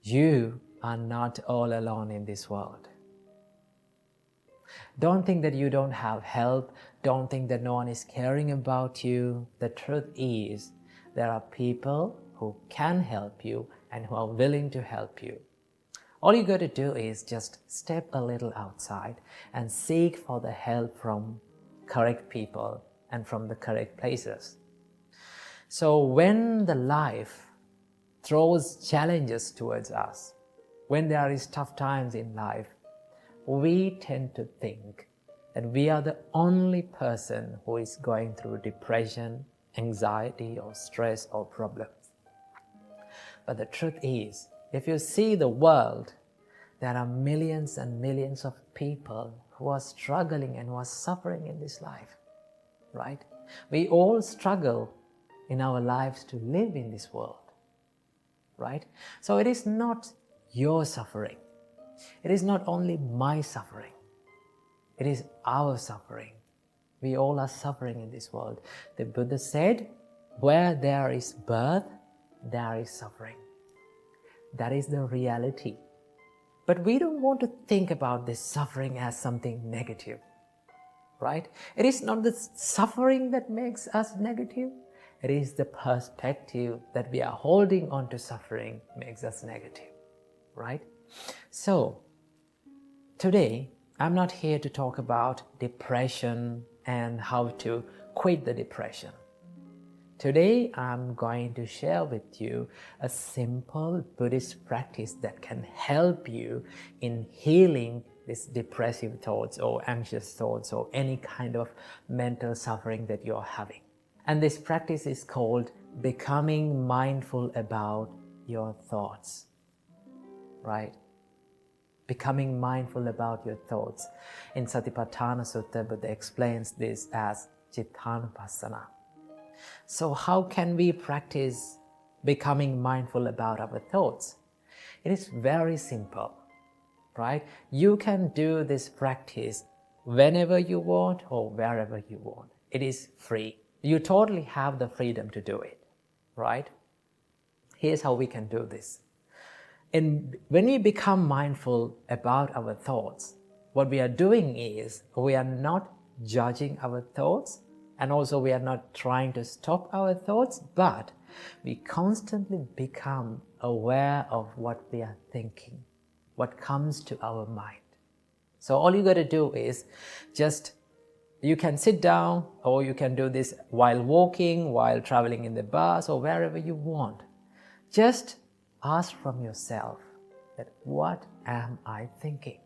You are not all alone in this world. Don't think that you don't have help. Don't think that no one is caring about you. The truth is, there are people who can help you and who are willing to help you. All you got to do is just step a little outside and seek for the help from correct people and from the correct places. So when the life throws challenges towards us, when there is tough times in life, we tend to think that we are the only person who is going through depression, anxiety, or stress or problems. But the truth is, if you see the world, there are millions and millions of people who are struggling and who are suffering in this life, right? We all struggle in our lives to live in this world, right? So it is not your suffering. It is not only my suffering. It is our suffering. We all are suffering in this world. The Buddha said, where there is birth, there is suffering. That is the reality. But we don't want to think about this suffering as something negative, right? It is not the suffering that makes us negative. It is the perspective that we are holding on to suffering makes us negative, right? So, today, I'm not here to talk about depression and how to quit the depression. Today, I'm going to share with you a simple Buddhist practice that can help you in healing these depressive thoughts or anxious thoughts or any kind of mental suffering that you're having. And this practice is called becoming mindful about your thoughts, right? Becoming mindful about your thoughts. In Satipatthana Sutta, Buddha explains this as Jipan Pasana. So how can we practice becoming mindful about our thoughts? It is very simple, right? You can do this practice whenever you want or wherever you want. It is free. You totally have the freedom to do it, right? Here's how we can do this. And when we become mindful about our thoughts, what we are doing is we are not judging our thoughts, and also we are not trying to stop our thoughts, but we constantly become aware of what we are thinking, what comes to our mind. So all you got to do is you can sit down, or you can do this while walking, while traveling in the bus, or wherever you want. Just ask from yourself that what am I thinking?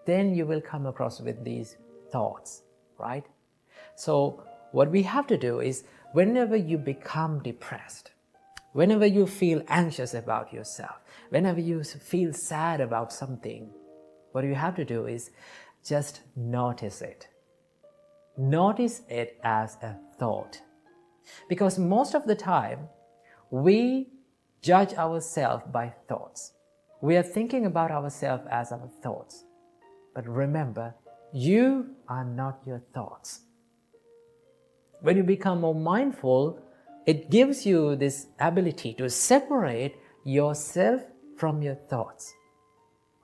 Then you will come across with these thoughts, right? So what we have to do is whenever you become depressed, whenever you feel anxious about yourself, whenever you feel sad about something, what you have to do is just notice it. Notice it as a thought. Because most of the time, we judge ourselves by thoughts. We are thinking about ourselves as our thoughts. But remember, you are not your thoughts. When you become more mindful, it gives you this ability to separate yourself from your thoughts,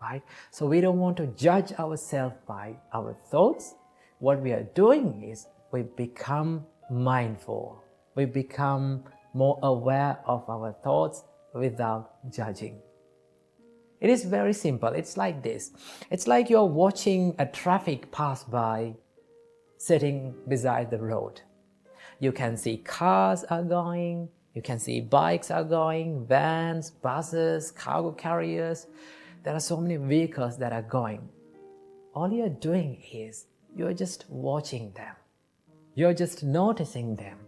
right? So we don't want to judge ourselves by our thoughts. What we are doing is we become mindful. We become more aware of our thoughts without judging. It is very simple. It's like this. It's like you're watching a traffic pass by sitting beside the road. You can see cars are going, you can see bikes are going, vans, buses, cargo carriers. There are so many vehicles that are going. All you're doing is you're just watching them. You're just noticing them,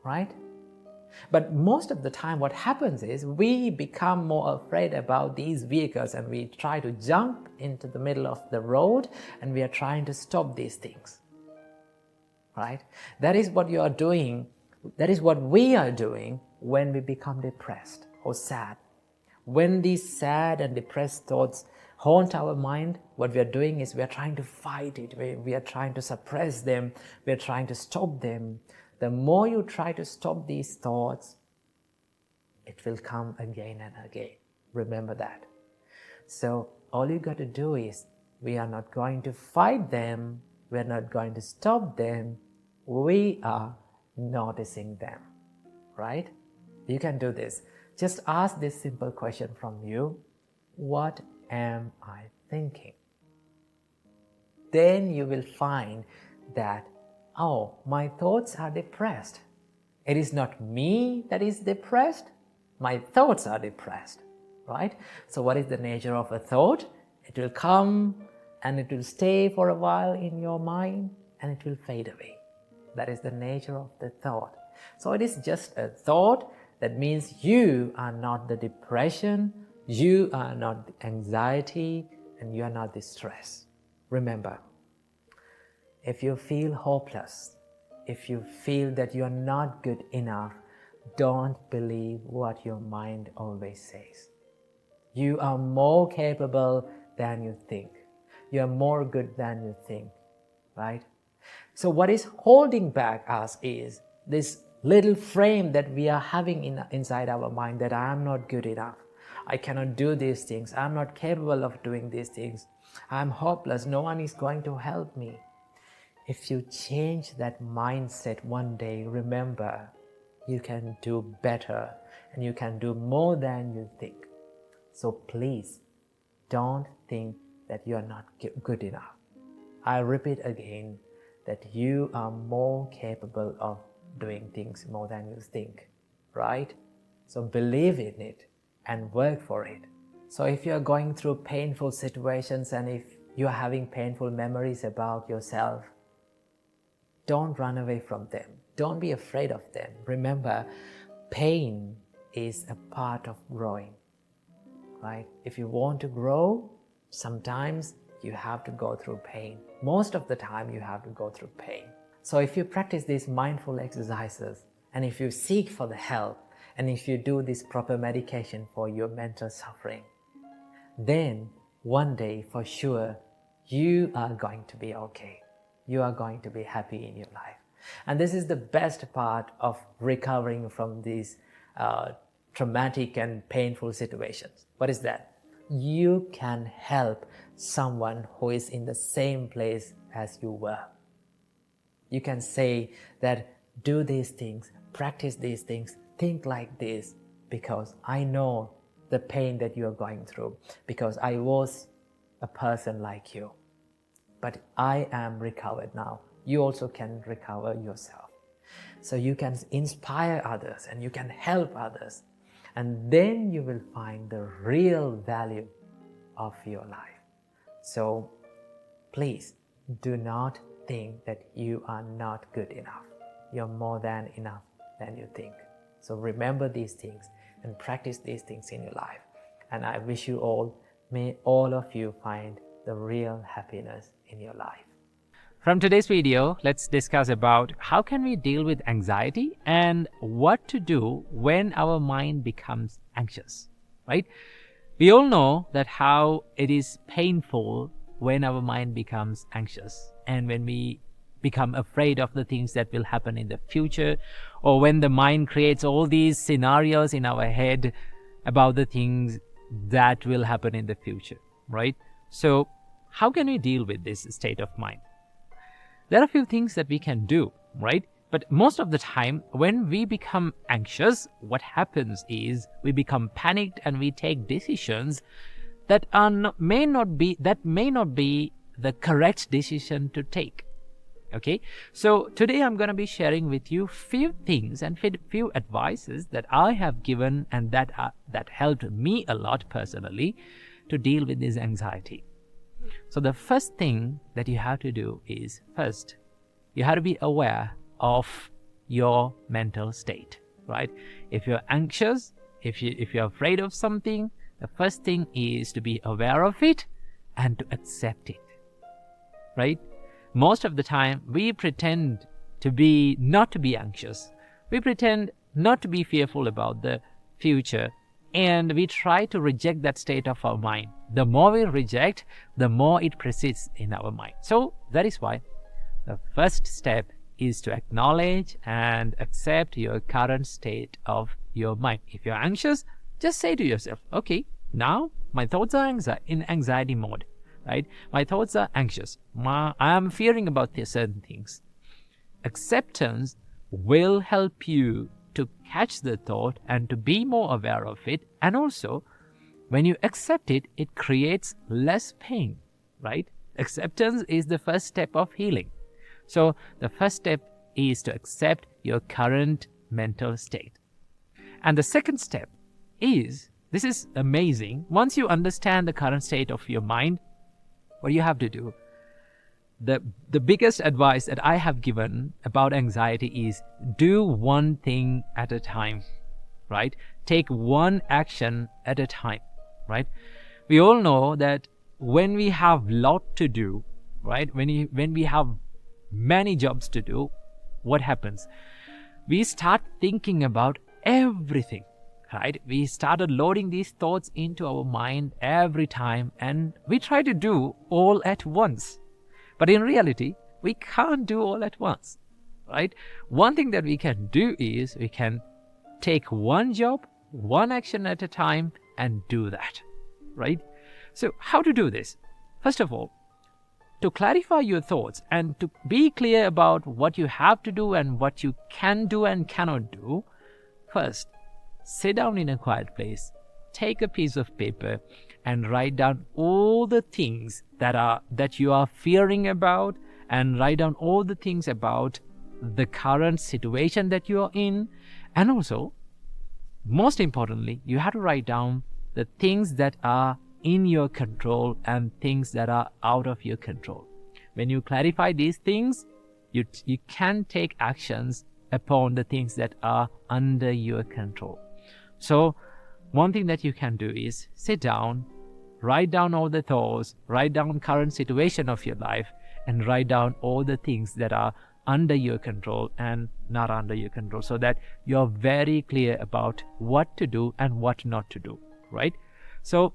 right? But most of the time what happens is we become more afraid about these vehicles and we try to jump into the middle of the road and we are trying to stop these things. Right? That is what you are doing. That is what we are doing when we become depressed or sad. When these sad and depressed thoughts haunt our mind, what we are doing is we are trying to fight it. We are trying to suppress them. We are trying to stop them. The more you try to stop these thoughts, it will come again and again. Remember that. So all you got to do is, we are not going to fight them, we are not going to stop them, we are noticing them, right? You can do this. Just ask this simple question from you: what am I thinking? Then you will find that, oh, my thoughts are depressed. It is not me that is depressed, my thoughts are depressed, right? So what is the nature of a thought? It will come and it will stay for a while in your mind and it will fade away. That is the nature of the thought. So it is just a thought. That means you are not the depression, you are not the anxiety, and you are not the stress. Remember, if you feel hopeless, if you feel that you are not good enough, don't believe what your mind always says. You are more capable than you think. You are more good than you think, right? So what is holding back us is this little frame that we are having inside our mind, that I am not good enough, I cannot do these things, I am not capable of doing these things, I am hopeless, no one is going to help me. If you change that mindset one day, remember, you can do better and you can do more than you think. So please, don't think that you are not good enough. I repeat again, that you are more capable of doing things more than you think, right? So believe in it and work for it. So if you are going through painful situations and if you are having painful memories about yourself, don't run away from them. Don't be afraid of them. Remember, pain is a part of growing, right? If you want to grow, sometimes you have to go through pain. Most of the time you have to go through pain. So if you practice these mindful exercises, and if you seek for the help, and if you do this proper medication for your mental suffering, then one day for sure you are going to be okay. You are going to be happy in your life. And this is the best part of recovering from these traumatic and painful situations. What is that? You can help someone who is in the same place as you were. You can say that, do these things, practice these things, think like this, because I know the pain that you are going through, because I was a person like you. But I am recovered now. You also can recover yourself. So you can inspire others and you can help others. And then you will find the real value of your life. So please do not think that you are not good enough. You're more than enough than you think. So remember these things and practice these things in your life. And I wish you all, may all of you find the real happiness in your life. From today's video, let's discuss about how can we deal with anxiety and what to do when our mind becomes anxious, right? We all know that how it is painful when our mind becomes anxious and when we become afraid of the things that will happen in the future, or when the mind creates all these scenarios in our head about the things that will happen in the future, right? So how can we deal with this state of mind? There are a few things that we can do, right? But most of the time, when we become anxious, what happens is we become panicked and we take decisions that may not be the correct decision to take. Okay, so today I'm going to be sharing with you few things and few advices that I have given and that helped me a lot personally to deal with this anxiety. So the first thing that you have to do is, first, you have to be aware of your mental state, right? If you're anxious, if you're afraid of something, the first thing is to be aware of it and to accept it, right? Most of the time, we pretend not to be anxious. We pretend not to be fearful about the future, and we try to reject that state of our mind. The more we reject, the more it persists in our mind. So that is why the first step is to acknowledge and accept your current state of your mind. If you're anxious, just say to yourself, okay, now my thoughts are in anxiety mode, right? My thoughts are anxious. I am fearing about certain things. Acceptance will help you to catch the thought and to be more aware of it. And also, when you accept it, it creates less pain, right? Acceptance is the first step of healing. So the first step is to accept your current mental state. And the second step is, this is amazing, once you understand the current state of your mind, what you have to do, the biggest advice that I have given about anxiety is do one thing at a time, right? Take one action at a time, right? We all know that when we have lot to do, right? When we have many jobs to do, what happens? We start thinking about everything, right? We started loading these thoughts into our mind every time, and we try to do all at once. But in reality, we can't do all at once, right? One thing that we can do is we can take one job, one action at a time and do that, right? So how to do this? First of all, to clarify your thoughts and to be clear about what you have to do and what you can do and cannot do, first, sit down in a quiet place, take a piece of paper and write down all the things that you are fearing about, and write down all the things about the current situation that you are in. And also, most importantly, you have to write down the things that are in your control and things that are out of your control. When you clarify these things, you can take actions upon the things that are under your control. So one thing that you can do is sit down, write down all the thoughts, write down current situation of your life, and write down all the things that are under your control and not under your control, so that you're very clear about what to do and what not to do, right? So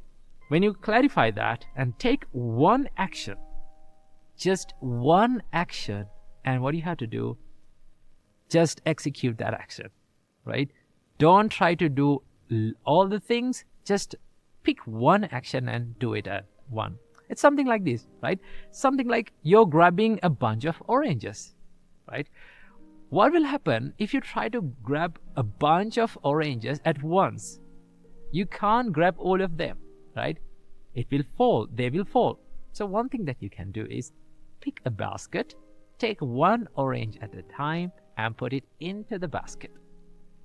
when you clarify that and take one action, just one action, and what you have to do, just execute that action, right? Don't try to do all the things, just pick one action and do it at one. It's something like this, right? Something like you're grabbing a bunch of oranges, right? What will happen if you try to grab a bunch of oranges at once? You can't grab all of them, right? It will fall, they will fall. So one thing that you can do is pick a basket, take one orange at a time and put it into the basket.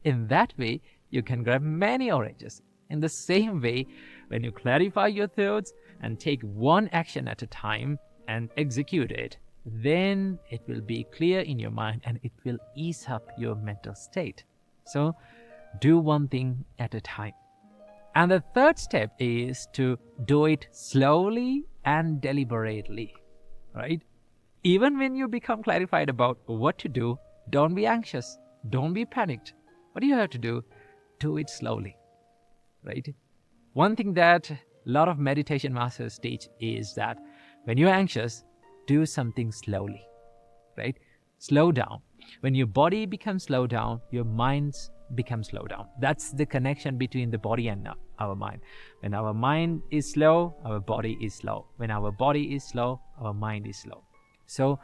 In that way, you can grab many oranges. In the same way, when you clarify your thoughts and take one action at a time and execute it, then it will be clear in your mind and it will ease up your mental state. So do one thing at a time. And the third step is to do it slowly and deliberately, right? Even when you become clarified about what to do, don't be anxious, don't be panicked. What do you have to do? Do it slowly, right? One thing that a lot of meditation masters teach is that when you're anxious, do something slowly, right? Slow down. When your body becomes slow down, your mind becomes slow down. That's the connection between the body and our mind. When our mind is slow, our body is slow. When our body is slow, our mind is slow. So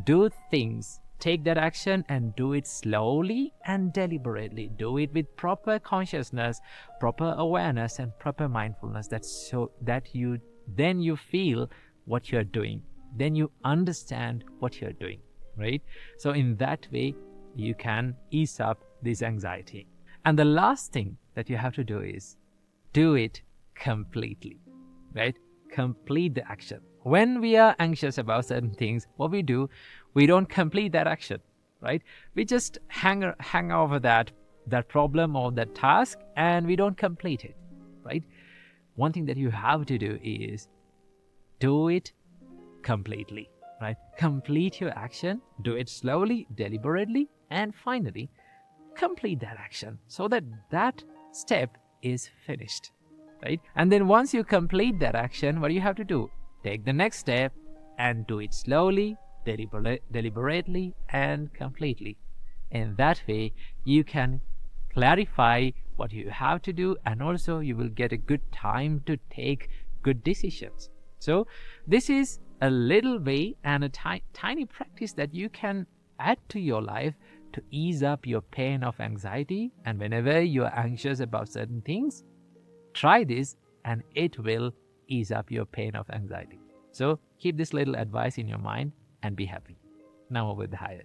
do things, take that action and do it slowly and deliberately. Do it with proper consciousness, proper awareness and proper mindfulness. That's so that you feel what you're doing. Then you understand what you're doing, right? So in that way, you can ease up this anxiety. And the last thing that you have to do is do it completely, right? Complete the action. When we are anxious about certain things, what we do, we don't complete that action, right? We just hang over that problem or that task and we don't complete it, right? One thing that you have to do is do it completely, right? Complete your action, do it slowly, deliberately, and finally complete that action so that that step is finished, right? And then once you complete that action, what do you have to do? Take the next step and do it slowly, deliberately and completely. In that way, you can clarify what you have to do, and also you will get a good time to take good decisions. So this is a little way and a tiny practice that you can add to your life to ease up your pain of anxiety. And whenever you are anxious about certain things, try this and it will ease up your pain of anxiety. So keep this little advice in your mind and be happy. Now over the higher.